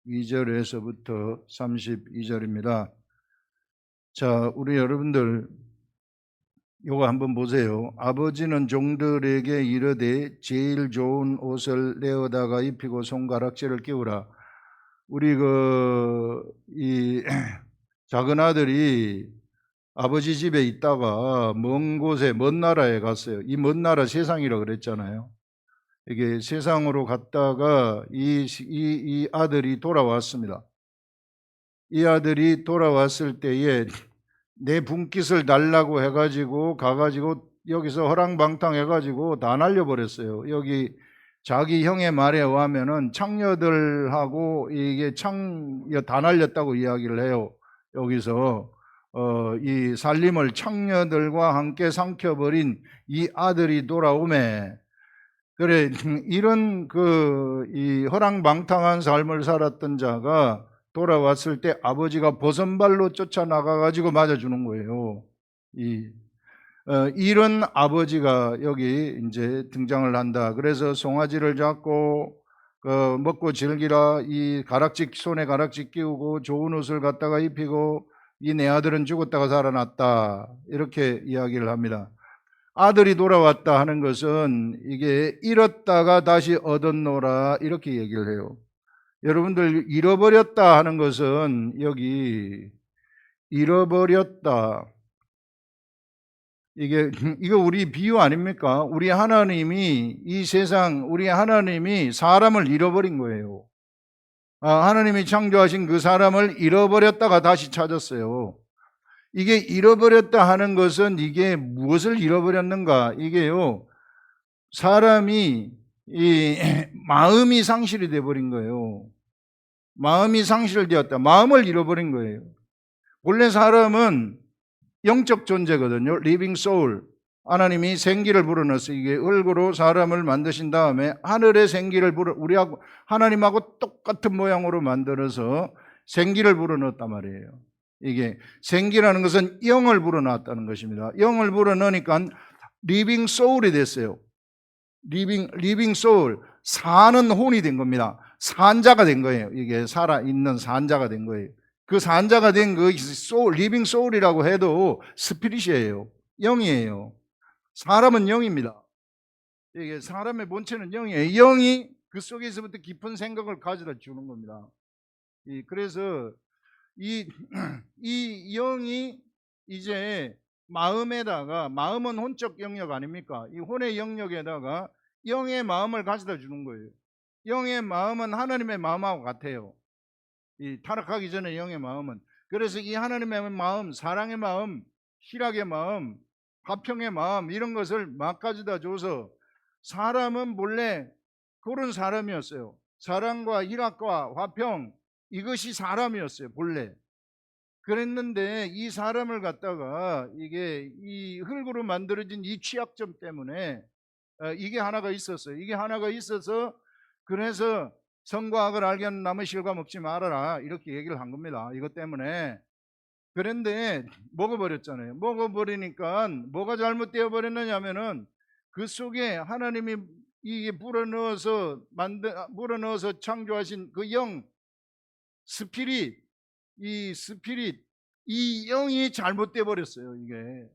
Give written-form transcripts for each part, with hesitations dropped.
22절에서부터 32절입니다. 자, 우리 여러분들 요거 한번 보세요. 아버지는 종들에게 이르되 제일 좋은 옷을 내어다가 입히고 손가락질을 끼우라. 우리 이 작은 아들이 아버지 집에 있다가 먼 곳에, 먼 나라에 갔어요. 이 먼 나라 세상이라 그랬잖아요. 이게 세상으로 갔다가 이 아들이 돌아왔습니다. 이 아들이 돌아왔을 때에 내 분깃을 달라고 해가지고 가가지고 여기서 허랑방탕 해가지고 다 날려버렸어요. 여기 자기 형의 말에 의하면은 창녀들하고 이게 다 날렸다고 이야기를 해요. 여기서 이 살림을 창녀들과 함께 삼켜버린 이 아들이 돌아오매. 그래, 이런 이 허랑방탕한 삶을 살았던 자가 돌아왔을 때 아버지가 버선발로 쫓아나가가지고 맞아주는 거예요. 이런 아버지가 여기 이제 등장을 한다. 그래서 송아지를 잡고 먹고 즐기라. 손에 가락지 끼우고 좋은 옷을 갖다가 입히고 이 내 아들은 죽었다가 살아났다. 이렇게 이야기를 합니다. 아들이 돌아왔다 하는 것은 이게 잃었다가 다시 얻었노라 이렇게 얘기를 해요. 여러분들 잃어버렸다 하는 것은 여기 잃어버렸다. 이거 우리 비유 아닙니까? 우리 하나님이 이 세상, 우리 하나님이 사람을 잃어버린 거예요. 하나님이 창조하신 그 사람을 잃어버렸다가 다시 찾았어요. 이게 잃어버렸다 하는 것은 이게 무엇을 잃어버렸는가? 이게요, 사람이 마음이 상실이 되어버린 거예요. 마음이 상실되었다. 마음을 잃어버린 거예요. 원래 사람은 영적 존재거든요. 리빙 소울. 하나님이 생기를 불어넣어서 이게 흙으로 사람을 만드신 다음에 하늘의 생기를 우리하고 하나님하고 똑같은 모양으로 만들어서 생기를 불어넣었단 말이에요. 이게 생기라는 것은 영을 불어넣었다는 것입니다. 영을 불어넣으니까 리빙 소울이 됐어요. 리빙 소울, 사는 혼이 된 겁니다. 산자가 된 거예요. 이게 살아있는 산자가 된 거예요. 그 산자가 된 그 리빙 소울이라고 해도 스피릿이에요. 영이에요. 사람은 영입니다. 이게 사람의 본체는 영이에요. 영이 그 속에서부터 깊은 생각을 가져다 주는 겁니다. 그래서 이 영이 이제 마음에다가, 마음은 혼적 영역 아닙니까? 이 혼의 영역에다가 영의 마음을 가져다 주는 거예요. 영의 마음은 하나님의 마음하고 같아요. 이 타락하기 전에 영의 마음은. 그래서 이 하나님의 마음, 사랑의 마음, 희락의 마음, 화평의 마음, 이런 것을 막 가져다 줘서 사람은 본래 그런 사람이었어요. 사랑과 희락과 화평, 이것이 사람이었어요, 본래. 그랬는데 이 사람을 갖다가 이게 이 흙으로 만들어진 이 취약점 때문에 이게 하나가 있었어요. 이게 하나가 있어서 그래서 선과 악을 알게 하는 나무 실과 먹지 말아라 이렇게 얘기를 한 겁니다. 이것 때문에. 그런데 먹어버렸잖아요. 먹어버리니까 뭐가 잘못되어 버렸느냐 하면은 그 속에 하나님이 이게 불어넣어서 창조하신 그 영, 스피릿, 이 영이 잘못되어 버렸어요. 이게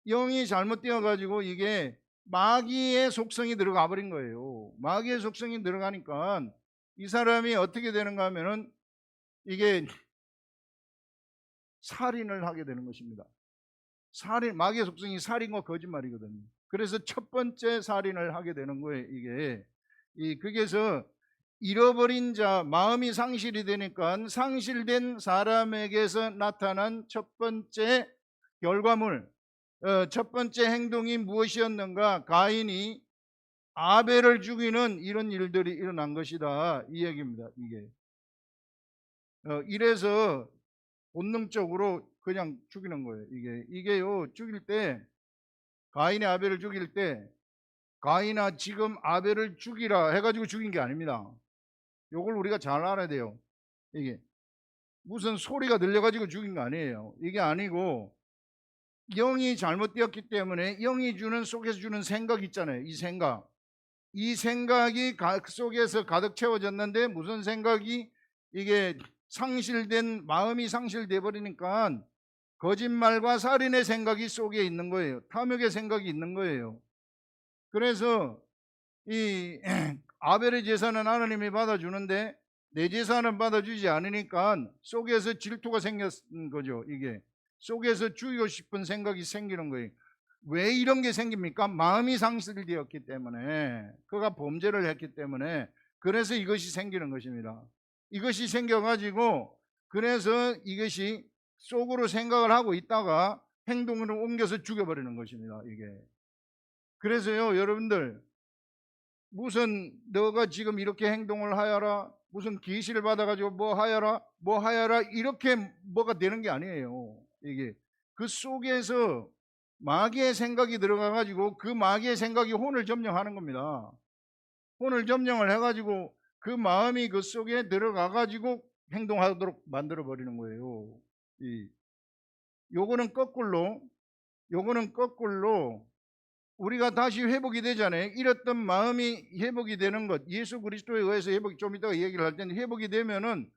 영이 잘못되어 가지고 이게 마귀의 속성이 들어가 버린 거예요. 마귀의 속성이 들어가니까 이 사람이 어떻게 되는가 하면은 이게 살인을 하게 되는 것입니다. 마귀의 속성이 살인과 거짓말이거든요. 그래서 첫 번째 살인을 하게 되는 거예요. 그게서 잃어버린 자, 마음이 상실이 되니까 상실된 사람에게서 나타난 첫 번째 결과물, 첫 번째 행동이 무엇이었는가? 가인이 아벨을 죽이는 이런 일들이 일어난 것이다, 이 얘기입니다. 이래서 본능적으로 그냥 죽이는 거예요. 이게요, 죽일 때, 가인이 아벨을 죽일 때 가인아 지금 아벨을 죽이라 해가지고 죽인 게 아닙니다. 요걸 우리가 잘 알아야 돼요. 이게 무슨 소리가 들려가지고 죽인 거 아니에요. 이게 아니고 영이 잘못되었기 때문에 영이 주는, 속에서 주는 생각 있잖아요. 이 생각이 그 속에서 가득 채워졌는데 무슨 생각이 이게 마음이 상실돼 버리니까 거짓말과 살인의 생각이 속에 있는 거예요. 탐욕의 생각이 있는 거예요. 그래서 이 아벨의 제사는 하나님이 받아주는데 내 제사는 받아주지 않으니까 속에서 질투가 생겼는 거죠. 이게 속에서 죽이고 싶은 생각이 생기는 거예요. 왜 이런 게 생깁니까? 마음이 상실되었기 때문에, 그가 범죄를 했기 때문에, 그래서 이것이 생기는 것입니다. 이것이 생겨가지고 그래서 이것이 속으로 생각을 하고 있다가 행동으로 옮겨서 죽여버리는 것입니다. 이게. 그래서요, 여러분들, 무슨 너가 지금 이렇게 행동을 하여라, 무슨 계시를 받아가지고 뭐 하여라 이렇게 뭐가 되는 게 아니에요. 이게 그 속에서 마귀의 생각이 들어가가지고 그 마귀의 생각이 혼을 점령하는 겁니다. 혼을 점령을 해가지고 그 마음이 그 속에 들어가가지고 행동하도록 만들어 버리는 거예요. 요거는 거꾸로 우리가 다시 회복이 되잖아요. 잃었던 마음이 회복이 되는 것, 예수 그리스도에 의해서 회복이, 좀 이따가 얘기를 할 텐데, 회복이 되면은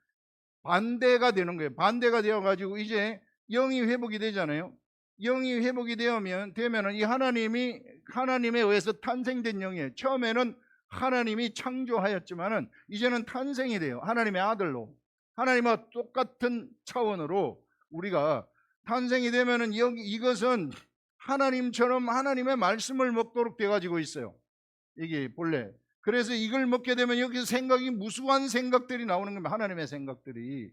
반대가 되는 거예요. 반대가 되어가지고 이제 영이 회복이 되잖아요. 영이 회복이 되면은 이 하나님에 의해서 탄생된 영이에요. 처음에는 하나님이 창조하였지만은 이제는 탄생이 돼요. 하나님의 아들로, 하나님과 똑같은 차원으로 우리가 탄생이 되면은 이것은 하나님처럼 하나님의 말씀을 먹도록 돼가지고 있어요. 이게 본래. 그래서 이걸 먹게 되면 여기서 생각이, 무수한 생각들이 나오는 겁니다. 하나님의 생각들이.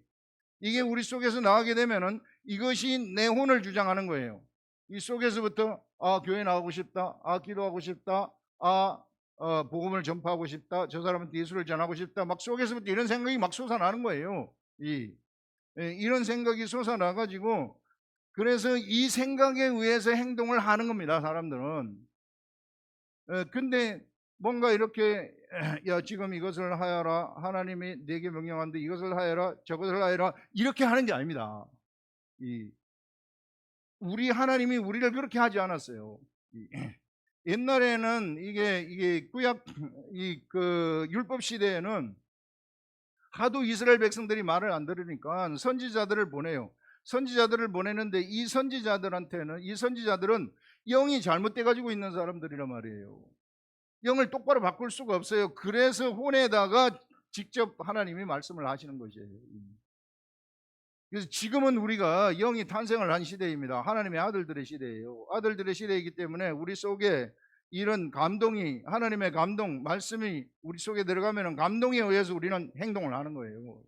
이게 우리 속에서 나가게 되면은 이것이 내 혼을 주장하는 거예요. 이 속에서부터 교회 나가고 싶다, 기도하고 싶다, 복음을 전파하고 싶다, 저 사람한테 예수를 전하고 싶다, 막 속에서부터 이런 생각이 막 솟아나는 거예요. 이런 생각이 솟아나가지고, 그래서 이 생각에 의해서 행동을 하는 겁니다, 사람들은. 근데 뭔가 이렇게 야, 지금 이것을 하여라, 하나님이 내게 명령하는데 이것을 하여라, 저것을 하여라, 이렇게 하는 게 아닙니다. 우리 하나님이 우리를 그렇게 하지 않았어요. 옛날에는 이게 구약 그 율법 시대에는 하도 이스라엘 백성들이 말을 안 들으니까 선지자들을 보내요. 선지자들을 보내는데 이 선지자들은 영이 잘못돼 가지고 있는 사람들이란 말이에요. 영을 똑바로 바꿀 수가 없어요. 그래서 혼에다가 직접 하나님이 말씀을 하시는 것이에요. 그래서 지금은 우리가 영이 탄생을 한 시대입니다. 하나님의 아들들의 시대예요. 아들들의 시대이기 때문에 우리 속에 이런 감동이, 하나님의 감동, 말씀이 우리 속에 들어가면 감동에 의해서 우리는 행동을 하는 거예요.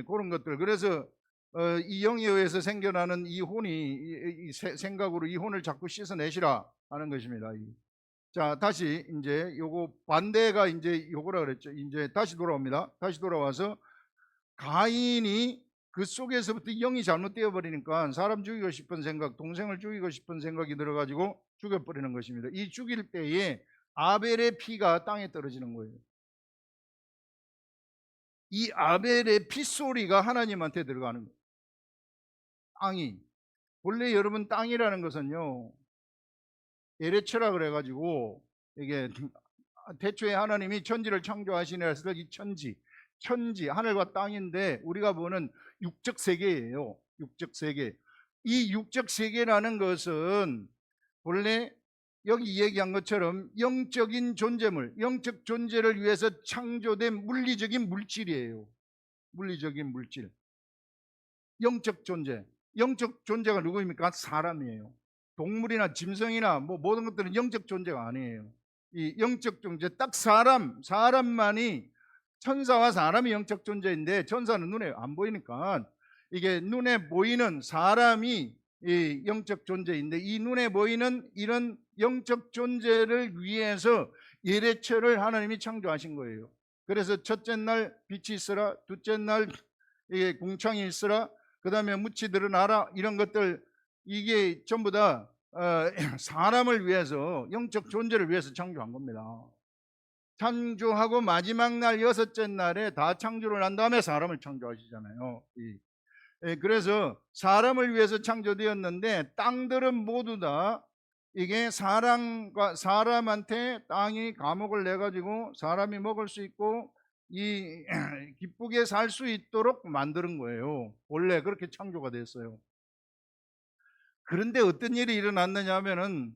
그런 것들. 그래서 이 영에 의해서 생겨나는 이 혼이, 생각으로 이 혼을 자꾸 씻어내시라 하는 것입니다. 자, 다시 이제 요거 반대가 이제 요거라 그랬죠. 이제 다시 돌아옵니다. 다시 돌아와서 가인이 그 속에서부터 영이 잘못되어 버리니까 사람 죽이고 싶은 생각, 동생을 죽이고 싶은 생각이 들어가지고 죽여버리는 것입니다. 이 죽일 때에 아벨의 피가 땅에 떨어지는 거예요. 이 아벨의 핏소리가 하나님한테 들어가는 거예요. 땅이. 원래 여러분, 땅이라는 것은요, 에레체라 그래가지고, 이게 대초에 하나님이 천지를 창조하시니 해서 이 천지, 하늘과 땅인데 우리가 보는 육적 세계예요. 육적 세계. 이 육적 세계라는 것은 원래 여기 얘기한 것처럼 영적인 존재물, 영적 존재를 위해서 창조된 물리적인 물질이에요. 물리적인 물질. 영적 존재. 영적 존재가 누구입니까? 사람이에요. 동물이나 짐승이나 뭐 모든 것들은 영적 존재가 아니에요. 이 영적 존재, 딱 사람만이, 천사와 사람이 영적 존재인데 천사는 눈에 안 보이니까 이게 눈에 보이는 사람이 이 영적 존재인데, 이 눈에 보이는 이런 영적 존재를 위해서 예레처를 하나님이 창조하신 거예요. 그래서 첫째 날 빛이 있으라, 둘째 날 이게 궁창이 있으라, 그 다음에 묻이 드러나라, 이런 것들, 이게 전부 다 사람을 위해서, 영적 존재를 위해서 창조한 겁니다. 창조하고 마지막 날 여섯째 날에 다 창조를 한 다음에 사람을 창조하시잖아요. 그래서 사람을 위해서 창조되었는데, 땅들은 모두 다 이게 사람한테 땅이 감옥을 내가지고 사람이 먹을 수 있고 이 기쁘게 살 수 있도록 만드는 거예요. 원래 그렇게 창조가 됐어요. 그런데 어떤 일이 일어났느냐 하면은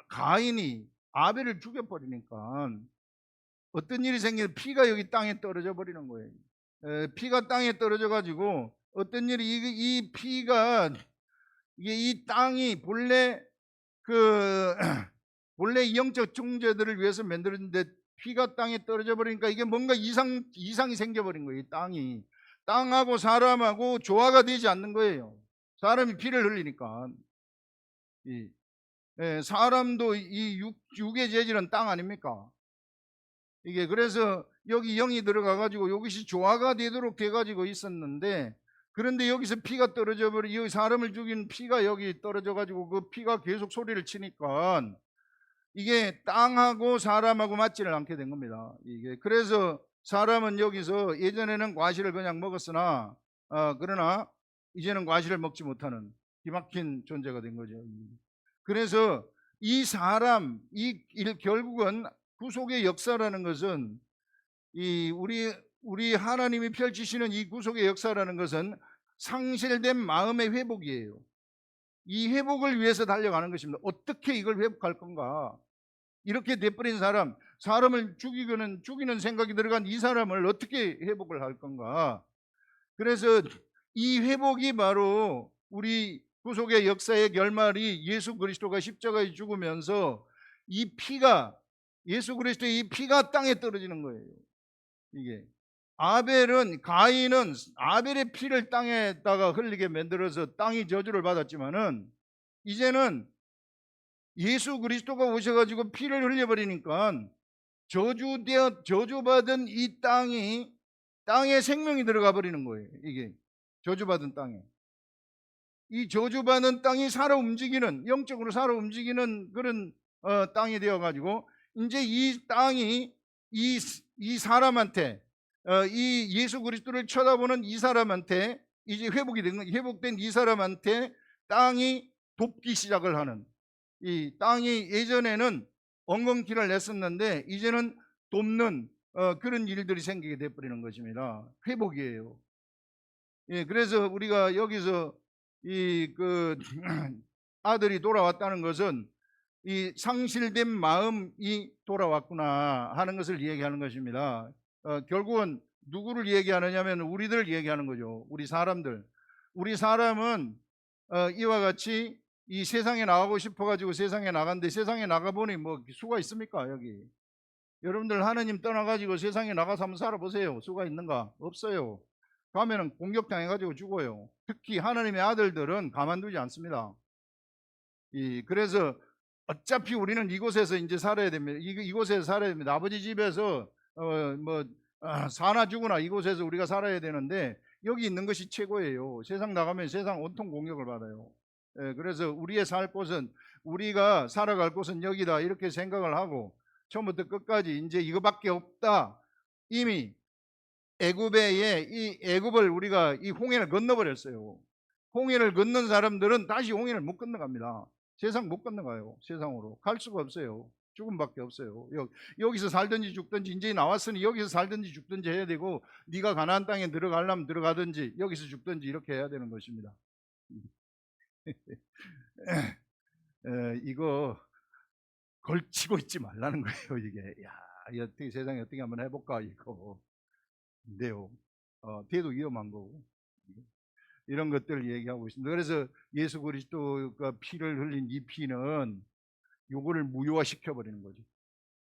가인이 아벨을 죽여버리니까 어떤 일이 생기는, 피가 여기 땅에 떨어져 버리는 거예요. 피가 땅에 떨어져 가지고 어떤 일이, 이 피가, 이게 이 땅이 본래 그 원래 영적 존재들을 위해서 만들었는데 피가 땅에 떨어져 버리니까 이게 뭔가 이상이 생겨버린 거예요. 이 땅이, 땅하고 사람하고 조화가 되지 않는 거예요. 사람이 피를 흘리니까. 사람도 이 육의 재질은 땅 아닙니까? 이게 그래서 여기 영이 들어가 가지고 이것이 조화가 되도록 돼 가지고 있었는데, 그런데 여기서 피가 떨어져 버리, 여기 사람을 죽인 피가 여기 떨어져 가지고 그 피가 계속 소리를 치니까 이게 땅하고 사람하고 맞지를 않게 된 겁니다. 이게 그래서 사람은 여기서 예전에는 과실을 그냥 먹었으나 그러나 이제는 과실을 먹지 못하는 기막힌 존재가 된 거죠. 그래서 이 사람, 결국은 구속의 역사라는 것은, 이 우리 하나님이 펼치시는 이 구속의 역사라는 것은 상실된 마음의 회복이에요. 이 회복을 위해서 달려가는 것입니다. 어떻게 이걸 회복할 건가? 이렇게 돼버린 사람을 죽이는 생각이 들어간 이 사람을 어떻게 회복을 할 건가? 그래서 이 회복이 바로 우리 구속의 역사의 결말이 예수 그리스도가 십자가에 죽으면서 이 피가, 예수 그리스도의 이 피가 땅에 떨어지는 거예요. 이게 가인은 아벨의 피를 땅에다가 흘리게 만들어서 땅이 저주를 받았지만은, 이제는 예수 그리스도가 오셔가지고 피를 흘려버리니까 저주받은 이 땅에 생명이 들어가 버리는 거예요. 이게 저주받은 땅에, 이 저주받은 땅이 살아 움직이는, 영적으로 살아 움직이는 그런 땅이 되어가지고, 이제 이 땅이 이 사람한테, 이 예수 그리스도를 쳐다보는 이 사람한테 이제 회복된 이 사람한테 땅이 돕기 시작을 하는, 이 땅이 예전에는 엉겅퀴를 냈었는데 이제는 돕는 그런 일들이 생기게 돼버리는 것입니다. 회복이에요. 그래서 우리가 여기서 아들이 돌아왔다는 것은 이 상실된 마음이 돌아왔구나 하는 것을 얘기하는 것입니다. 결국은 누구를 얘기하느냐면 우리들을 얘기하는 거죠. 우리 사람은 이와 같이 이 세상에 나가고 싶어가지고 세상에 나갔는데, 세상에 나가보니 뭐 수가 있습니까? 여기 여러분들 하나님 떠나가지고 세상에 나가서 한번 살아보세요. 수가 있는가? 없어요. 가면은 공격당해가지고 죽어요. 특히 하나님의 아들들은 가만두지 않습니다. 그래서 어차피 우리는 이곳에서 이제 살아야 됩니다. 이곳에서 살아야 됩니다. 아버지 집에서 사나 죽으나 이곳에서 우리가 살아야 되는데, 여기 있는 것이 최고예요. 세상 나가면 세상 온통 공격을 받아요. 그래서 우리가 살아갈 곳은 여기다, 이렇게 생각을 하고 처음부터 끝까지 이제 이거밖에 없다. 이미 애굽을 우리가 이 홍해를 건너버렸어요. 홍해를 건넌 사람들은 다시 홍해를 못 건너갑니다. 세상 못 건너가요. 세상으로 갈 수가 없어요. 죽음밖에 없어요. 여기서 살든지 죽든지, 이제 나왔으니 여기서 살든지 죽든지 해야 되고, 네가 가나안 땅에 들어가려면 들어가든지 여기서 죽든지 이렇게 해야 되는 것입니다. 이거 걸치고 있지 말라는 거예요. 이게 어떻게 세상에 어떻게 한번 해볼까, 이거 근데요, 돼도 위험한 거고, 이런 것들을 얘기하고 있습니다. 그래서 예수 그리스도가 피를 흘린 이 피는 요거를 무효화시켜 버리는 거죠.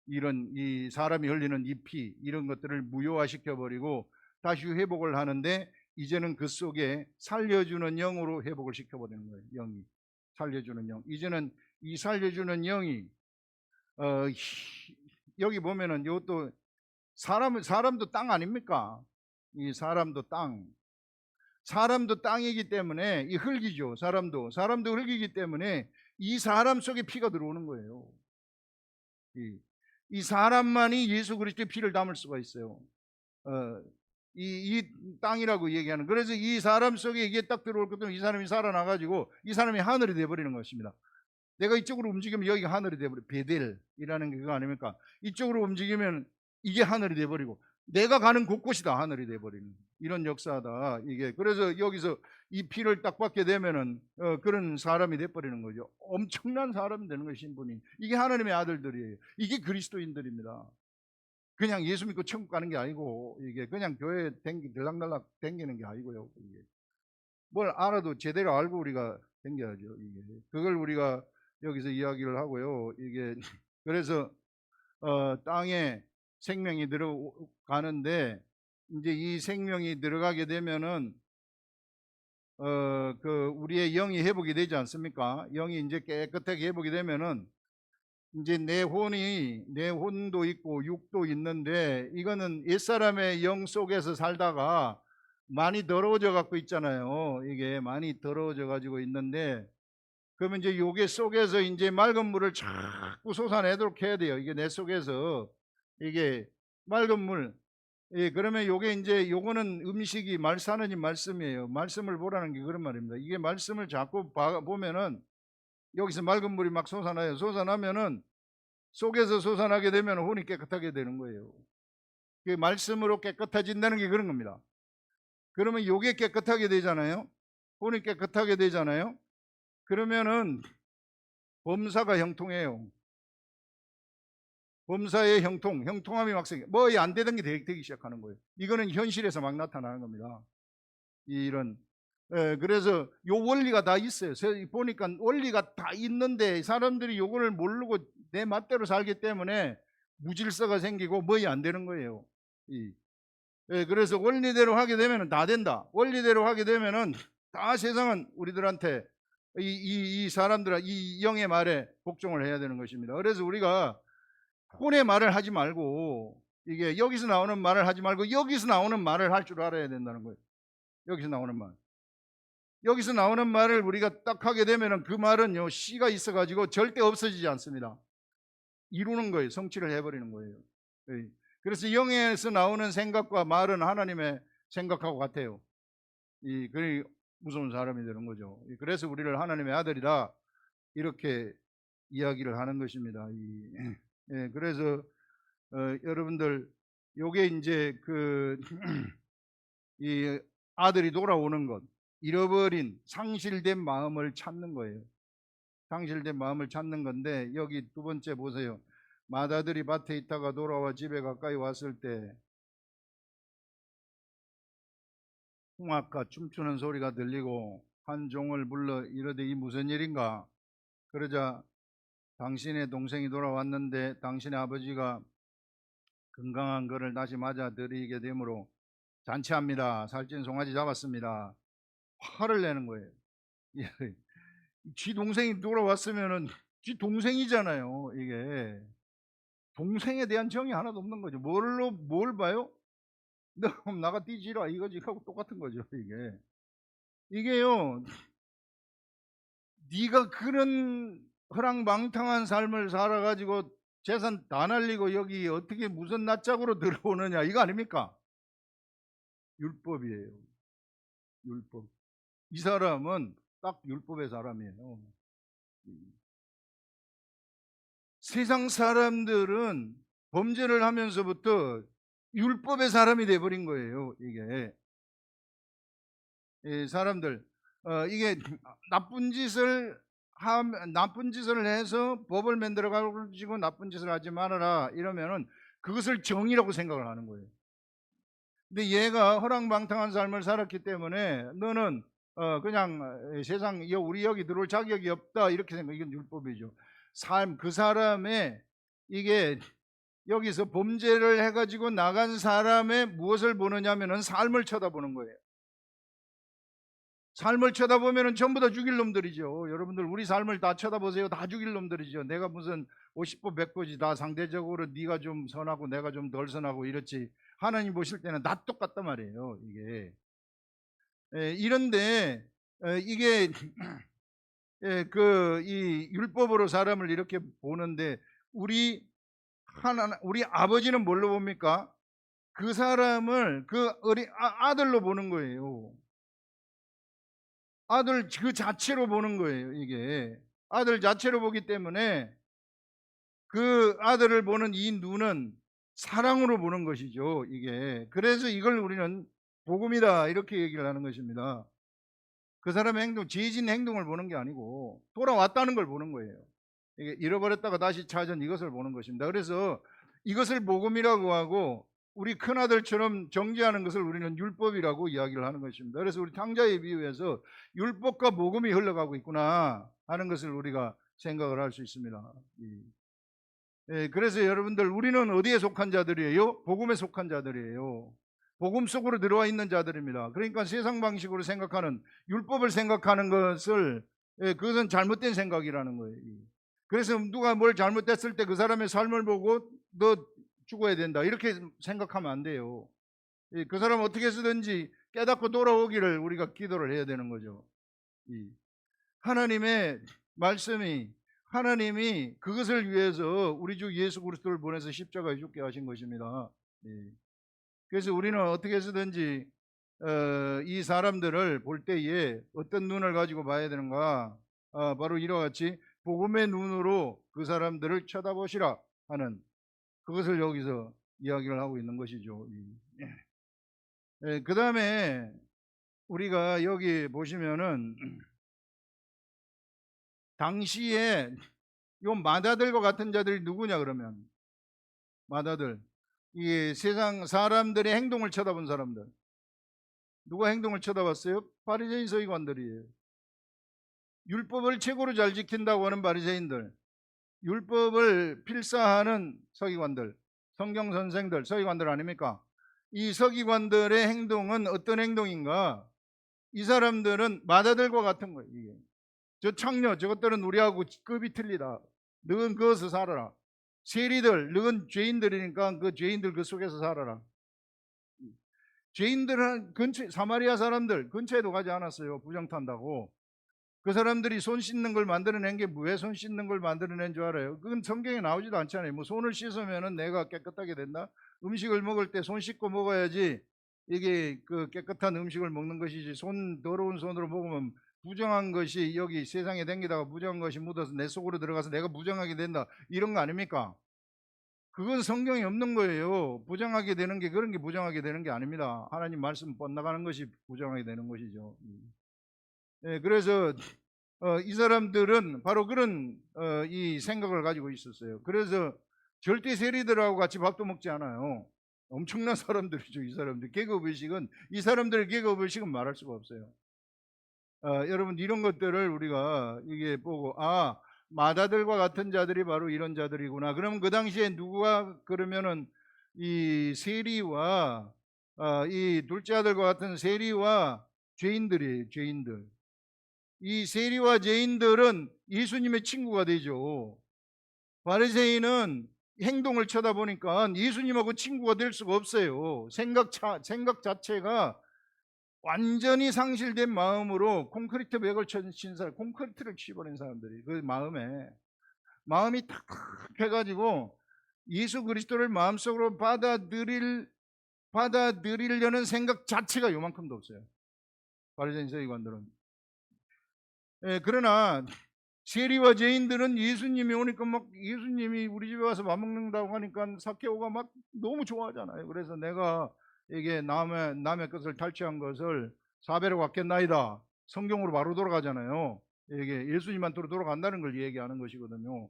이 사람이 흘리는 이 피, 이런 것들을 무효화시켜 버리고 다시 회복을 하는데, 이제는 그 속에 살려주는 영으로 회복을 시켜 버리는 거예요. 영이 살려주는 영. 이제는 이 살려주는 영이 여기 보면은 이것도 사람도 땅 아닙니까? 이 사람도 땅이기 때문에 이 흙이죠. 사람도 흙이기 때문에 이 사람 속에 피가 들어오는 거예요. 이 사람만이 예수 그리스도의 피를 담을 수가 있어요. 이 땅이라고 얘기하는. 그래서 이 사람 속에 이게 딱 들어올 것 때문에 이 사람이 살아나가지고 이 사람이 하늘이 되어버리는 것입니다. 내가 이쪽으로 움직이면 여기가 하늘이 되어버려. 베델이라는 게 그거 아닙니까? 이쪽으로 움직이면 이게 하늘이 되어버리고, 내가 가는 곳곳이 다 하늘이 돼버리는 이런 역사다 이게. 그래서 여기서 이 피를 딱 받게 되면은 그런 사람이 돼버리는 거죠. 엄청난 사람이 되는 거예요. 신분이. 이게 하나님의 아들들이에요. 이게 그리스도인들입니다. 그냥 예수 믿고 천국 가는 게 아니고, 이게 그냥 교회 들락날락 댕기는 게 아니고요. 이게 뭘 알아도 제대로 알고 우리가 댕겨야죠. 이게 그걸 우리가 여기서 이야기를 하고요. 이게 그래서 땅에 생명이 들어가는데, 이제 이 생명이 들어가게 되면은 그 우리의 영이 회복이 되지 않습니까? 영이 이제 깨끗하게 회복이 되면은 이제 내 혼도 있고 육도 있는데, 이거는 옛사람의 영 속에서 살다가 많이 더러워져 갖고 있잖아요. 이게 많이 더러워져 가지고 있는데, 그러면 이제 요게 속에서 이제 맑은 물을 자꾸 솟아내도록 해야 돼요. 이게 내 속에서 이게 맑은 물. 예, 그러면 요게 이제 요거는 음식이 하나님 말씀이에요. 말씀을 보라는 게 그런 말입니다. 이게 말씀을 자꾸 보면은 여기서 맑은 물이 막 솟아나요. 솟아나면은 속에서 솟아나게 되면 혼이 깨끗하게 되는 거예요. 그 말씀으로 깨끗해진다는 게 그런 겁니다. 그러면 요게 깨끗하게 되잖아요. 혼이 깨끗하게 되잖아요. 그러면은 범사가 형통해요. 범사의 형통함이 막 생겨. 뭐 안 되던 게 되기 시작하는 거예요. 이거는 현실에서 막 나타나는 겁니다. 이런. 그래서 요 원리가 다 있어요. 보니까 원리가 다 있는데 사람들이 요거를 모르고 내 맛대로 살기 때문에 무질서가 생기고 뭐이 안 되는 거예요. 그래서 원리대로 하게 되면 다 된다. 원리대로 하게 되면은 다 세상은 우리들한테 이 사람들은 이 영의 말에 복종을 해야 되는 것입니다. 그래서 우리가 혼의 말을 하지 말고, 이게 여기서 나오는 말을 하지 말고 여기서 나오는 말을 할 줄 알아야 된다는 거예요. 여기서 나오는 말. 여기서 나오는 말을 우리가 딱 하게 되면은 그 말은요, 씨가 있어가지고 절대 없어지지 않습니다. 이루는 거예요. 성취를 해버리는 거예요. 그래서 영에서 나오는 생각과 말은 하나님의 생각하고 같아요. 그게 무서운 사람이 되는 거죠. 그래서 우리를 하나님의 아들이다 이렇게 이야기를 하는 것입니다. 그래서 여러분들 요게 이제 이 아들이 돌아오는 것, 잃어버린 상실된 마음을 찾는 거예요. 상실된 마음을 찾는 건데, 여기 두 번째 보세요. 맏아들이 밭에 있다가 돌아와 집에 가까이 왔을 때 홍학과 춤추는 소리가 들리고 한 종을 불러 이르되 이 무슨 일인가? 그러자 당신의 동생이 돌아왔는데 당신의 아버지가 건강한 것을 다시 맞아 드리게 되므로 잔치합니다. 살찐 송아지 잡았습니다. 화를 내는 거예요. 지 동생이 돌아왔으면은 지 동생이잖아요. 이게 동생에 대한 정이 하나도 없는 거죠. 뭘 봐요? 너 나가 뛰지라 이거지 하고 똑같은 거죠. 이게요. 네가 그런 허랑방탕한 삶을 살아가지고 재산 다 날리고 여기 어떻게 무슨 낯짝으로 들어오느냐, 이거 아닙니까? 율법이에요. 율법. 이 사람은 딱 율법의 사람이에요. 세상 사람들은 범죄를 하면서부터 율법의 사람이 돼버린 거예요. 이게 사람들 이게 나쁜 짓을 해서 법을 만들어 가지고 나쁜 짓을 하지 말아라 이러면은 그것을 정의라고 생각을 하는 거예요. 근데 얘가 허랑방탕한 삶을 살았기 때문에 너는 그냥 세상 우리 여기 들어올 자격이 없다 이렇게 생각. 이건 율법이죠. 그 사람의 이게 여기서 범죄를 해가지고 나간 사람의 무엇을 보느냐면은 삶을 쳐다보는 거예요. 삶을 쳐다보면은 전부 다 죽일 놈들이죠. 여러분들 우리 삶을 다 쳐다보세요. 다 죽일 놈들이죠. 내가 무슨 50보 100보지 다 상대적으로 네가 좀 선하고 내가 좀 덜 선하고 이렇지. 하나님 보실 때는 다 똑같단 말이에요. 이게 이런데 이게 이 율법으로 사람을 이렇게 보는데 우리 아버지는 뭘로 봅니까? 그 사람을 그 아들로 보는 거예요. 아들 그 자체로 보는 거예요. 이게 아들 자체로 보기 때문에 그 아들을 보는 이 눈은 사랑으로 보는 것이죠, 이게. 그래서 이걸 우리는 복음이다 이렇게 얘기를 하는 것입니다. 그 사람의 행동, 지진 행동을 보는 게 아니고 돌아왔다는 걸 보는 거예요. 이게 잃어버렸다가 다시 찾은 이것을 보는 것입니다. 그래서 이것을 복음이라고 하고 우리 큰아들처럼 정죄하는 것을 우리는 율법이라고 이야기를 하는 것입니다. 그래서 우리 탕자의 비유에서 율법과 복음이 흘러가고 있구나 하는 것을 우리가 생각을 할 수 있습니다. 그래서 여러분들, 우리는 어디에 속한 자들이에요? 복음에 속한 자들이에요. 복음 속으로 들어와 있는 자들입니다. 그러니까 세상 방식으로 생각하는, 율법을 생각하는 것을, 그것은 잘못된 생각이라는 거예요. 그래서 누가 뭘 잘못됐을 때 그 사람의 삶을 보고 너 죽어야 된다 이렇게 생각하면 안 돼요. 그 사람 어떻게 해서든지 깨닫고 돌아오기를 우리가 기도를 해야 되는 거죠. 하나님의 말씀이, 하나님이 그것을 위해서 우리 주 예수 그리스도를 보내서 십자가에 죽게 하신 것입니다. 그래서 우리는 어떻게 해서든지 이 사람들을 볼 때에 어떤 눈을 가지고 봐야 되는가? 바로 이와 같이 복음의 눈으로 그 사람들을 쳐다보시라 하는, 그것을 여기서 이야기를 하고 있는 것이죠. 그 다음에 우리가 여기 보시면은 당시에 요 마다들과 같은 자들이 누구냐 그러면, 마다들, 이 세상 사람들의 행동을 쳐다본 사람들. 누가 행동을 쳐다봤어요? 바리새인 서기관들이에요. 율법을 최고로 잘 지킨다고 하는 바리새인들, 율법을 필사하는 서기관들, 성경 선생들, 서기관들 아닙니까? 이 서기관들의 행동은 어떤 행동인가? 이 사람들은 마다들과 같은 거예요. 이게. 저 창녀, 저것들은 우리하고 급이 틀리다. 너는 그것을 살아라. 세리들, 너는 죄인들이니까 그 죄인들 그 속에서 살아라. 죄인들은 근처, 사마리아 사람들 근처에도 가지 않았어요. 부정탄다고. 그 사람들이 손 씻는 걸 만들어낸 게 왜 손 씻는 걸 만들어낸 줄 알아요? 그건 성경에 나오지도 않잖아요. 뭐 손을 씻으면은 내가 깨끗하게 된다. 음식을 먹을 때 손 씻고 먹어야지 이게 그 깨끗한 음식을 먹는 것이지, 손 더러운 손으로 먹으면 부정한 것이 여기 세상에 댕기다가 부정한 것이 묻어서 내 속으로 들어가서 내가 부정하게 된다, 이런 거 아닙니까? 그건 성경에 없는 거예요. 부정하게 되는 게, 그런 게 부정하게 되는 게 아닙니다. 하나님 말씀 뻗나가는 것이 부정하게 되는 것이죠. 그래서 이 사람들은 바로 그런 이 생각을 가지고 있었어요. 그래서 절대 세리들하고 같이 밥도 먹지 않아요. 엄청난 사람들이죠. 이 사람들 계급의식은, 이 사람들의 계급의식은 말할 수가 없어요. 여러분, 이런 것들을 우리가 이게 보고, 마다들과 같은 자들이 바로 이런 자들이구나. 그러면 그 당시에 누가 그러면은 이 세리와 이 둘째 아들과 같은 세리와 죄인들이에요. 죄인들. 이 세리와 죄인들은 예수님의 친구가 되죠. 바리새인은 행동을 쳐다보니까 예수님하고 친구가 될 수가 없어요. 생각 자체가 완전히 상실된 마음으로 콘크리트 벽을 친 사람, 콘크리트를 치버린 사람들이, 그 마음이 탁 해가지고 예수 그리스도를 마음속으로 받아들이려는 생각 자체가 요만큼도 없어요. 바리새인 서기관들은. 그러나 세리와 죄인들은 예수님이 오니까 막, 예수님이 우리 집에 와서 밥 먹는다고 하니까 삭개오가 막 너무 좋아하잖아요. 그래서 내가 이게 남의 것을 탈취한 것을 4배로 갚겠나이다. 성경으로 바로 돌아가잖아요. 이게 예수님한테로 돌아간다는 걸 얘기하는 것이거든요.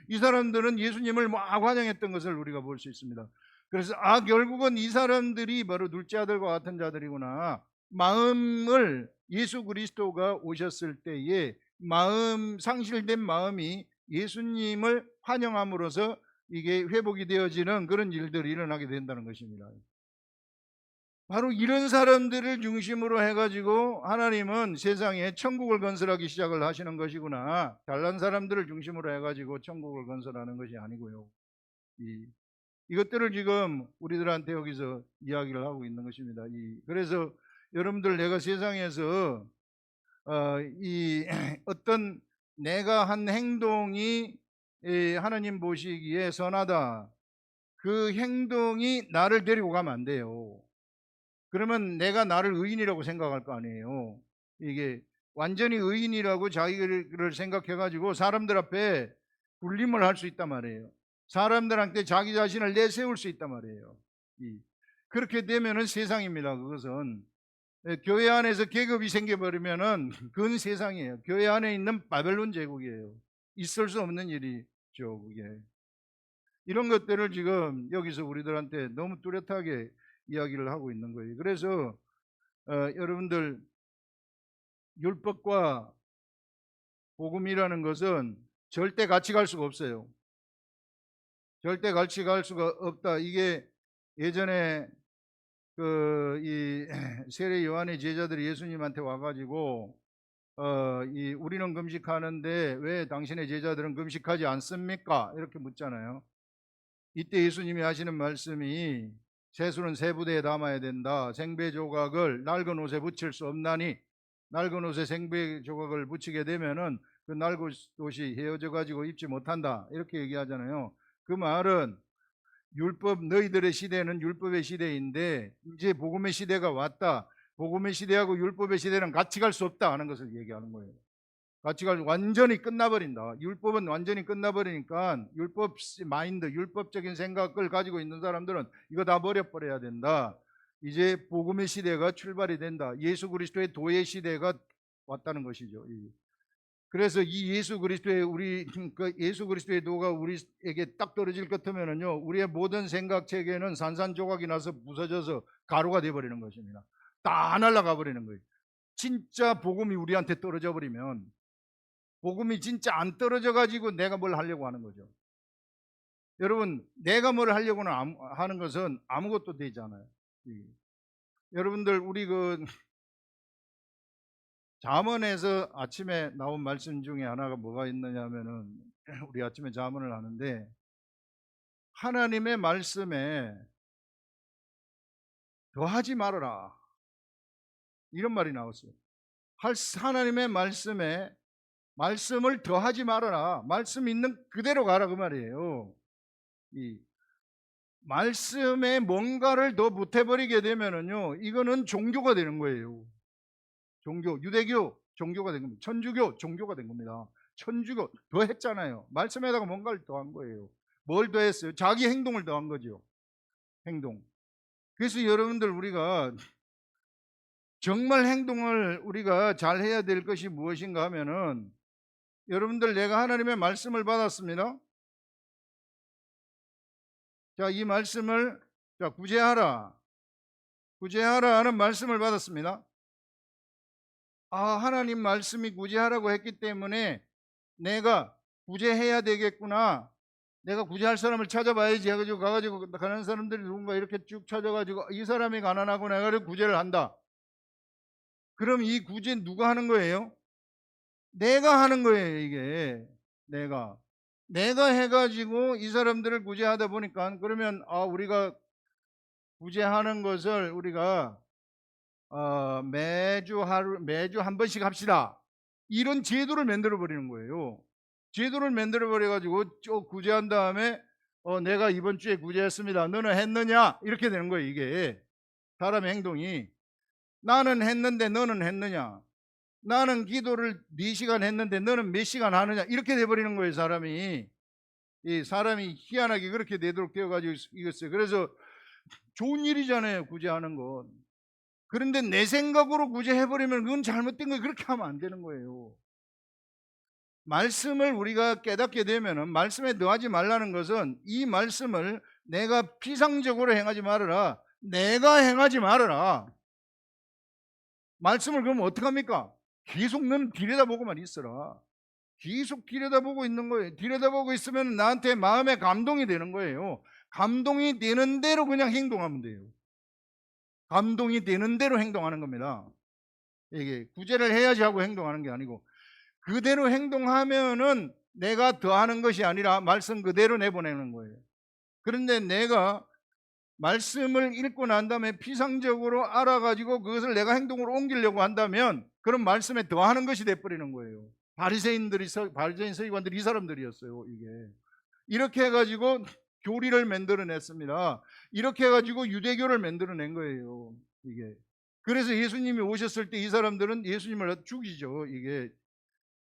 이 사람들은 예수님을 막 환영했던 것을 우리가 볼 수 있습니다. 그래서 결국은 이 사람들이 바로 둘째 아들과 같은 자들이구나. 마음을, 예수 그리스도가 오셨을 때에 상실된 마음이 예수님을 환영함으로써 이게 회복이 되어지는 그런 일들이 일어나게 된다는 것입니다. 바로 이런 사람들을 중심으로 해가지고 하나님은 세상에 천국을 건설하기 시작을 하시는 것이구나. 잘난 사람들을 중심으로 해가지고 천국을 건설하는 것이 아니고요. 이것들을 지금 우리들한테 여기서 이야기를 하고 있는 것입니다. 그래서 여러분들, 내가 세상에서 이 어떤 내가 한 행동이 하나님 보시기에 선하다, 그 행동이 나를 데리고 가면 안 돼요. 그러면 내가 나를 의인이라고 생각할 거 아니에요. 이게 완전히 의인이라고 자기를 생각해 가지고 사람들 앞에 군림을 할 수 있단 말이에요. 사람들한테 자기 자신을 내세울 수 있단 말이에요. 그렇게 되면은 세상입니다. 그것은 교회 안에서 계급이 생겨버리면은 그건 세상이에요. 교회 안에 있는 바벨론 제국이에요. 있을 수 없는 일이죠, 그게. 이런 것들을 지금 여기서 우리들한테 너무 뚜렷하게 이야기를 하고 있는 거예요. 그래서 여러분들, 율법과 복음이라는 것은 절대 같이 갈 수가 없어요. 절대 같이 갈 수가 없다. 이게 예전에 이 세례 요한의 제자들이 예수님한테 와가지고 우리는 금식하는데 왜 당신의 제자들은 금식하지 않습니까? 이렇게 묻잖아요. 이때 예수님이 하시는 말씀이 세수는 세 부대에 담아야 된다. 생배 조각을 낡은 옷에 붙일 수 없나니, 낡은 옷에 생배 조각을 붙이게 되면은 그 낡은 옷이 헤어져 가지고 입지 못한다. 이렇게 얘기하잖아요. 그 말은 율법, 너희들의 시대는 율법의 시대인데 이제 복음의 시대가 왔다. 복음의 시대하고 율법의 시대는 같이 갈 수 없다 하는 것을 얘기하는 거예요. 같이 갈 완전히 끝나버린다. 율법은 완전히 끝나버리니까 율법 마인드, 율법적인 생각을 가지고 있는 사람들은 이거 다 버려버려야 된다. 이제 복음의 시대가 출발이 된다. 예수 그리스도의 도의 시대가 왔다는 것이죠. 그래서 이 예수 그리스도의 예수 그리스도의 도가 우리에게 딱 떨어질 것 같으면은요, 우리의 모든 생각 체계는 산산조각이 나서 부서져서 가루가 돼 버리는 것입니다. 다 날아가 버리는 거예요. 진짜 복음이 우리한테 떨어져 버리면, 복음이 진짜 안 떨어져 가지고 내가 뭘 하려고 하는 거죠. 여러분, 내가 뭘 하려고 하는 것은 아무것도 되지 않아요. 여러분들, 우리 잠언에서 아침에 나온 말씀 중에 하나가 뭐가 있느냐 하면은, 우리 아침에 잠언을 하는데 하나님의 말씀에 더하지 말아라, 이런 말이 나왔어요. 하나님의 말씀에 말씀을 더하지 말아라. 말씀 있는 그대로 가라, 그 말이에요. 이 말씀에 뭔가를 더 보태버리게 되면은요, 이거는 종교가 되는 거예요. 종교, 유대교 종교가 된 겁니다. 천주교 종교가 된 겁니다. 천주교 더 했잖아요. 말씀에다가 뭔가를 더한 거예요. 뭘 더했어요? 자기 행동을 더한 거죠. 행동. 그래서 여러분들, 우리가 정말 행동을 우리가 잘 해야 될 것이 무엇인가 하면은, 여러분들, 내가 하나님의 말씀을 받았습니다. 자, 이 말씀을 구제하라. 구제하라 하는 말씀을 받았습니다. 하나님 말씀이 구제하라고 했기 때문에 내가 구제해야 되겠구나. 내가 구제할 사람을 찾아봐야지 해가지고 가가지고 가난한 사람들이 누군가 이렇게 쭉 찾아가지고 이 사람이 가난하고 내가 구제를 한다. 그럼 이 구제 누가 하는 거예요? 내가 하는 거예요, 이게. 내가 해가지고 이 사람들을 구제하다 보니까, 그러면 우리가 구제하는 것을 우리가 매주 한 번씩 합시다. 이런 제도를 만들어 버리는 거예요. 제도를 만들어 버려 가지고 구제한 다음에 내가 이번 주에 구제했습니다. 너는 했느냐? 이렇게 되는 거예요, 이게. 사람의 행동이. 나는 했는데 너는 했느냐? 나는 기도를 4시간 했는데 너는 몇 시간 하느냐? 이렇게 돼 버리는 거예요, 사람이. 이 사람이 희한하게 그렇게 되도록 되어 가지고 있었어요. 그래서 좋은 일이잖아요, 구제하는 건. 그런데 내 생각으로 구제해버리면 그건 잘못된 거예요. 그렇게 하면 안 되는 거예요. 말씀을 우리가 깨닫게 되면은, 말씀에 더하지 말라는 것은 이 말씀을 내가 피상적으로 행하지 말아라. 내가 행하지 말아라. 말씀을 그러면 어떡합니까? 계속 너는 들여다보고만 있어라. 계속 들여다보고 있는 거예요. 들여다보고 있으면 나한테 마음에 감동이 되는 거예요. 감동이 되는 대로 그냥 행동하면 돼요. 감동이 되는 대로 행동하는 겁니다. 이게 구제를 해야지 하고 행동하는 게 아니고, 그대로 행동하면은 내가 더하는 것이 아니라 말씀 그대로 내보내는 거예요. 그런데 내가 말씀을 읽고 난 다음에 피상적으로 알아가지고 그것을 내가 행동으로 옮기려고 한다면, 그런 말씀에 더하는 것이 돼버리는 거예요. 바리새인 서기관들이 이 사람들이었어요. 이게 이렇게 해가지고 교리를 만들어냈습니다. 이렇게 해가지고 유대교를 만들어낸 거예요, 이게. 그래서 예수님이 오셨을 때 이 사람들은 예수님을 죽이죠. 이게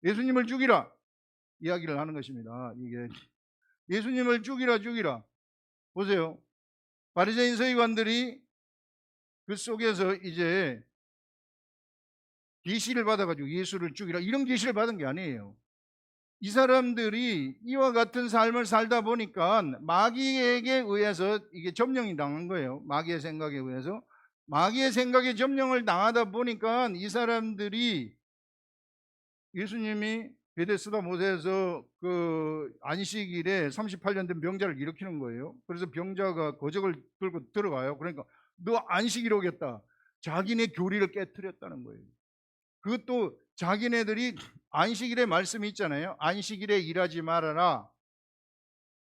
예수님을 죽이라 이야기를 하는 것입니다. 이게 예수님을 죽이라 죽이라. 보세요. 바리새인 서기관들이 그 속에서 이제 계시를 받아가지고 예수를 죽이라 이런 계시를 받은 게 아니에요. 이 사람들이 이와 같은 삶을 살다 보니까 마귀에게 의해서 이게 점령이 당한 거예요. 마귀의 생각에 의해서. 마귀의 생각에 점령을 당하다 보니까 이 사람들이 예수님이 베데스다 못에서 그 안식일에 38년 된 병자를 일으키는 거예요. 그래서 병자가 거적을 들고 들어가요. 그러니까 너 안식일 오겠다. 자기네 교리를 깨뜨렸다는 거예요. 그것도 자기네들이 안식일에 말씀이 있잖아요. 안식일에 일하지 말아라.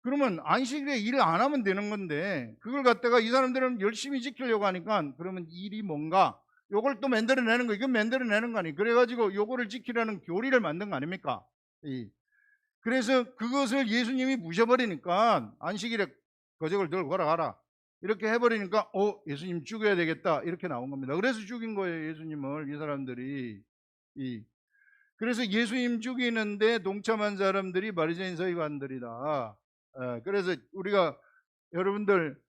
그러면 안식일에 일을 안 하면 되는 건데 그걸 갖다가 이 사람들은 열심히 지키려고 하니까 그러면 일이 뭔가 요걸 또 만들어내는 거, 이건 만들어내는 거 아니에요. 그래가지고 요거를 지키라는 교리를 만든 거 아닙니까? 그래서 그것을 예수님이 부셔버리니까 안식일에 거적을 들고 걸어가라 이렇게 해버리니까 예수님 죽여야 되겠다 이렇게 나온 겁니다. 그래서 죽인 거예요, 예수님을. 이 사람들이. 그래서 예수님 죽이는데 동참한 사람들이 바리새인 서기관들이다. 그래서 우리가 여러분들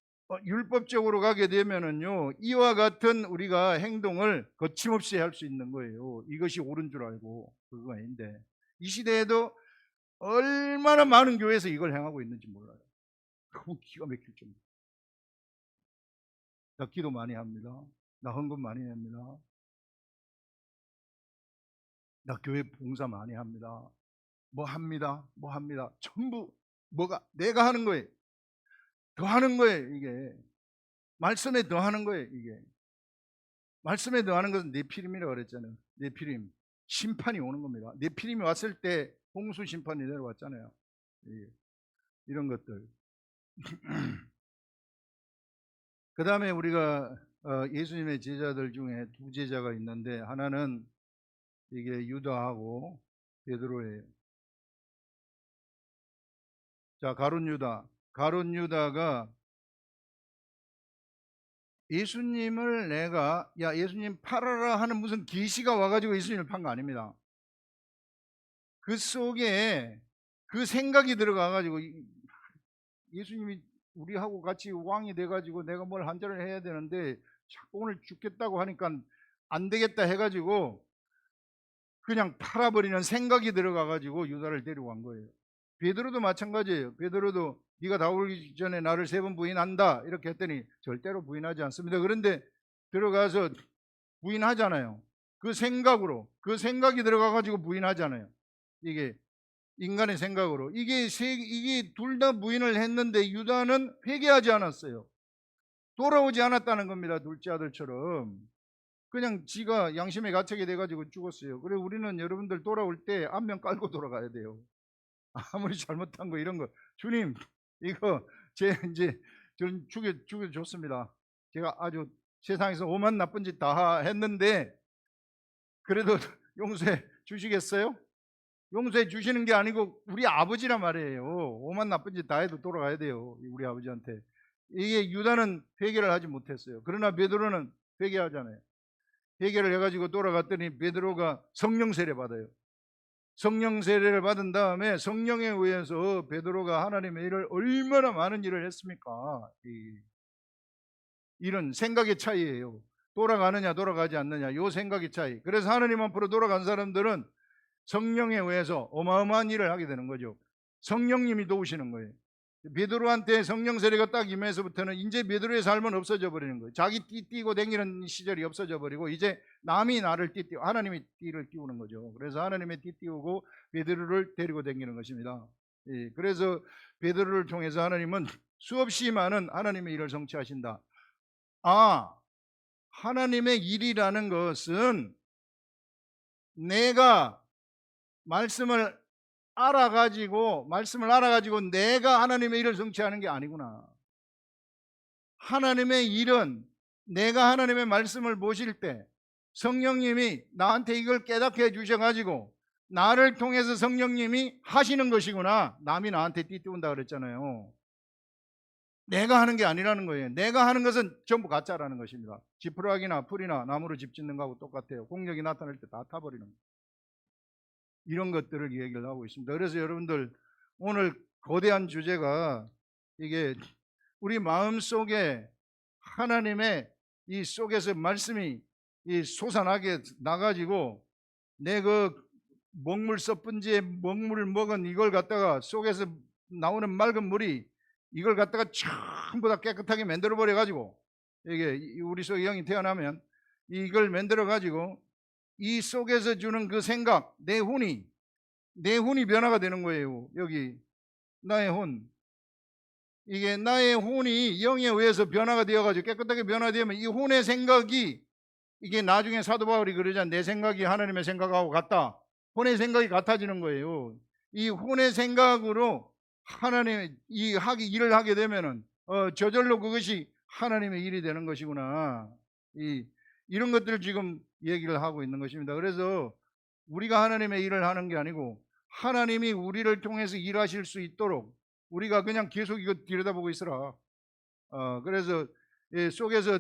율법적으로 가게 되면은요 이와 같은 우리가 행동을 거침없이 할 수 있는 거예요. 이것이 옳은 줄 알고. 그거 아닌데 이 시대에도 얼마나 많은 교회에서 이걸 행하고 있는지 몰라요. 너무 기가 막힐 정도. 나 기도 많이 합니다. 나 헌금 많이 냅니다. 나 교회 봉사 많이 합니다. 뭐 합니다. 전부 뭐가 내가 하는 거예요. 더 하는 거예요. 이게 말씀에 더 하는 거예요. 이게 말씀에 더 하는 것은 네피림이라고 그랬잖아요. 네피림 심판이 오는 겁니다. 네피림이 왔을 때 홍수 심판이 내려왔잖아요. 이런 것들. 그 다음에 우리가 예수님의 제자들 중에 두 제자가 있는데 하나는 이게 유다하고 베드로예요. 자, 가룟 유다가 예수님을 내가 예수님 팔아라 하는 무슨 계시가 와가지고 예수님을 판 거 아닙니다. 그 속에 그 생각이 들어가가지고 예수님이 우리하고 같이 왕이 돼가지고 내가 뭘 한절을 해야 되는데 자꾸 오늘 죽겠다고 하니까 안 되겠다 해가지고 그냥 팔아버리는 생각이 들어가가지고 유다를 데리고 간 거예요. 베드로도 마찬가지예요. 베드로도 네가 나오기 전에 나를 3번 부인한다 이렇게 했더니 절대로 부인하지 않습니다. 그런데 들어가서 부인하잖아요. 그 생각이 들어가가지고 부인하잖아요. 이게 인간의 생각으로 이게 둘 다 부인을 했는데 유다는 회개하지 않았어요. 돌아오지 않았다는 겁니다. 둘째 아들처럼 그냥 지가 양심에 갇히게 돼가지고 죽었어요. 그리고 우리는 여러분들 돌아올 때 안면 깔고 돌아가야 돼요. 아무리 잘못한 거 이런 거 주님 이거 제 이제 저는 죽여줬습니다. 제가 아주 세상에서 오만 나쁜 짓 다 했는데 그래도 용서해 주시겠어요? 용서해 주시는 게 아니고 우리 아버지란 말이에요. 오만 나쁜 짓 다 해도 돌아가야 돼요. 우리 아버지한테. 이게 유다는 회개를 하지 못했어요. 그러나 베드로는 회개하잖아요. 회개를 해가지고 돌아갔더니 베드로가 성령 세례 받아요. 성령 세례를 받은 다음에 성령에 의해서 베드로가 하나님의 일을 얼마나 많은 일을 했습니까? 이런 생각의 차이예요. 돌아가느냐 돌아가지 않느냐 이 생각의 차이. 그래서 하나님 앞으로 돌아간 사람들은 성령에 의해서 어마어마한 일을 하게 되는 거죠. 성령님이 도우시는 거예요. 베드로한테 성령 세례가 딱 임해서부터는 이제 베드로의 삶은 없어져 버리는 거예요. 자기 띠 띠고 다니는 시절이 없어져 버리고 이제 남이 나를 띠 띠고 하나님의 띠를 띄우는 거죠. 그래서 하나님의 띠 띄우고 베드로를 데리고 다니는 것입니다. 그래서 베드로를 통해서 하나님은 수없이 많은 하나님의 일을 성취하신다. 하나님의 일이라는 것은 내가 말씀을 알아가지고 내가 하나님의 일을 성취하는 게 아니구나. 하나님의 일은 내가 하나님의 말씀을 보실 때 성령님이 나한테 이걸 깨닫게 해주셔가지고 나를 통해서 성령님이 하시는 것이구나. 남이 나한테 띠띠운다 그랬잖아요. 내가 하는 게 아니라는 거예요. 내가 하는 것은 전부 가짜라는 것입니다. 지푸라기나 풀이나 나무로 집 짓는 거하고 똑같아요. 공력이 나타날 때 다 타버리는 거예요. 이런 것들을 얘기를 하고 있습니다. 그래서 여러분들 오늘 거대한 주제가 이게 우리 마음 속에 하나님의 이 속에서 말씀이 이 솟아나게 나가지고 내 그 먹물 썩은지에 먹물을 먹은 이걸 갖다가 속에서 나오는 맑은 물이 이걸 갖다가 전부 다 깨끗하게 만들어 버려 가지고 이게 우리 속에 영이 태어나면 이걸 만들어 가지고 이 속에서 주는 그 생각 내 혼이 변화가 되는 거예요. 여기 나의 혼, 이게 나의 혼이 영에 의해서 변화가 되어가지고 깨끗하게 변화되면 이 혼의 생각이 이게 나중에 사도 바울이 그러잖아. 내 생각이 하나님의 생각하고 같다. 혼의 생각이 같아지는 거예요. 이 혼의 생각으로 하나님의 일을 하게 되면은 저절로 그것이 하나님의 일이 되는 것이구나. 이런 것들을 지금 얘기를 하고 있는 것입니다. 그래서 우리가 하나님의 일을 하는 게 아니고 하나님이 우리를 통해서 일하실 수 있도록 우리가 그냥 계속 이거 들여다보고 있으라. 그래서 속에서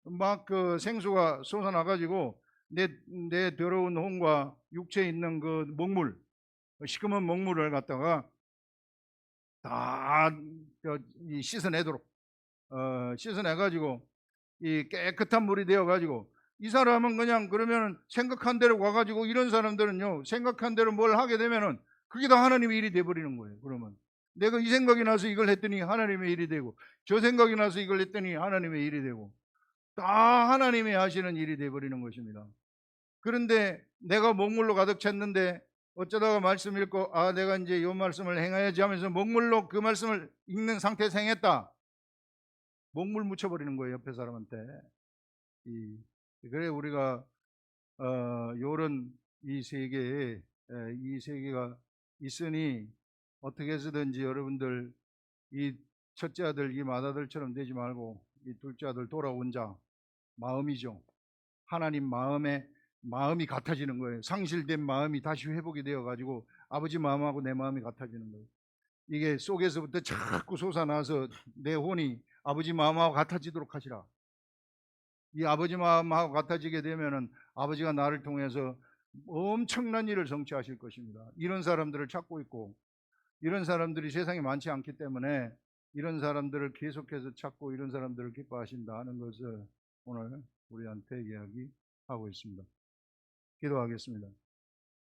막 그 생수가 솟아나가지고 내 더러운 혼과 육체에 있는 그 먹물, 시커먼 먹물을 갖다가 다 씻어내도록 씻어내가지고 이 깨끗한 물이 되어가지고 이 사람은 그냥 그러면 생각한 대로 와가지고 이런 사람들은요 생각한 대로 뭘 하게 되면은 그게 다 하나님의 일이 돼버리는 거예요. 그러면 내가 이 생각이 나서 이걸 했더니 하나님의 일이 되고 저 생각이 나서 이걸 했더니 하나님의 일이 되고 다 하나님이 하시는 일이 돼버리는 것입니다. 그런데 내가 먹물로 가득 찼는데 어쩌다가 말씀 읽고 내가 이제 이 말씀을 행해야지 하면서 먹물로 그 말씀을 읽는 상태에서 행했다. 먹물 묻혀버리는 거예요. 옆에 사람한테. 그래 우리가 요런 이 세계가 있으니 어떻게 해서든지 여러분들 이 첫째 아들 이 맏아들처럼 되지 말고 이 둘째 아들 돌아온 자 마음이죠. 하나님 마음이 같아지는 거예요. 상실된 마음이 다시 회복이 되어 가지고 아버지 마음하고 내 마음이 같아지는 거예요. 이게 속에서부터 자꾸 솟아나서 내 혼이 아버지 마음하고 같아지도록 하시라. 이 아버지 마음하고 같아지게 되면은 아버지가 나를 통해서 엄청난 일을 성취하실 것입니다. 이런 사람들을 찾고 있고 이런 사람들이 세상에 많지 않기 때문에 이런 사람들을 계속해서 찾고 이런 사람들을 기뻐하신다 하는 것을 오늘 우리한테 이야기하고 있습니다. 기도하겠습니다.